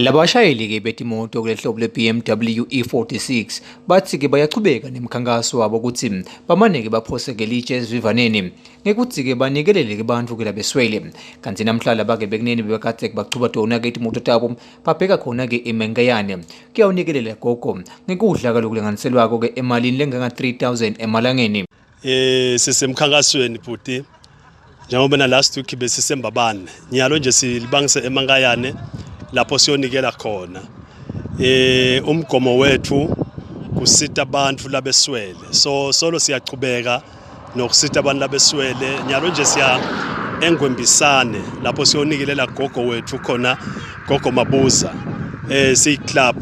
Labashayeli ke betimoto kulehlobo le-BMW E46 bathi ke bayachubeka nemikhankaso wabo ukuthi bamane ke baphoseke litshe esivivaneni ngekuthi ke banikelele ke bantu ke labeswele kanti namhlanje bake bekuneni bebekade ke bachuba dona ke imoto tabo babheka khona ke eMengeyane kuyawunikelela gogo ngekudla kalokulinganiselwako ke emalini lenganga 3000 emalangeni. Sisemkhankasweni bhuti njengoba na last week besisembabane nyalo nje silibangise eMengeyane lapho siyonikela khona umgomo wethu kusita abantu labeswele solo siyachubeka nokusita abantu labeswele nyalo nje siya eNgwembisane lapho siyonikelela gogo wethu khona gogo Mabuza club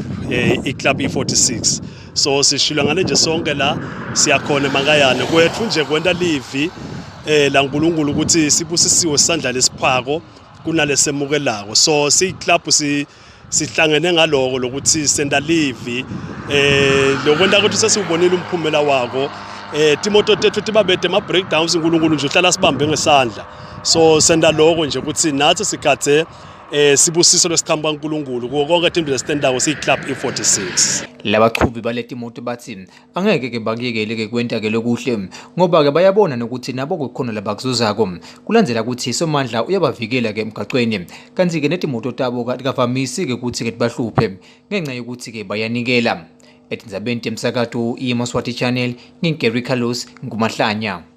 iclub E46 so sishilangane nje sonke la siyakhona eMengeyane kwethu nje kwenda livi la uNkulunkulu ukuthi sibusisiwe isandla lesiphako kunalesemukelako so club sihlangene ngaloko lokuthi senda livi lokwenda ukuthi sesibonile umphumela wako timoto tethu tibabede ama breakdowns uNkulunkulu nje uhlala sibambe ngesandla so senda lokho nje ukuthi nathi sikhathe sibusiso lesikhamba kaNkulunkulu konke into lestendawo club E46. Labaqhubi baleti moto bathi angeke ke bakuyekele ke kwenta ke lokuhle ngoba ke bayabona nokuthi nabo kukhona labakuzuzako kulandzela ukuthi somandla uyabavikela ke emgaqweni kanti ke netimoto tabo kavamisi ke ukuthi ke bahluphe ngenxa yokuthi ke bayanikela. Etindzabeni temsakato iMoswati Channel ngingeri Carlos ngumahlanya.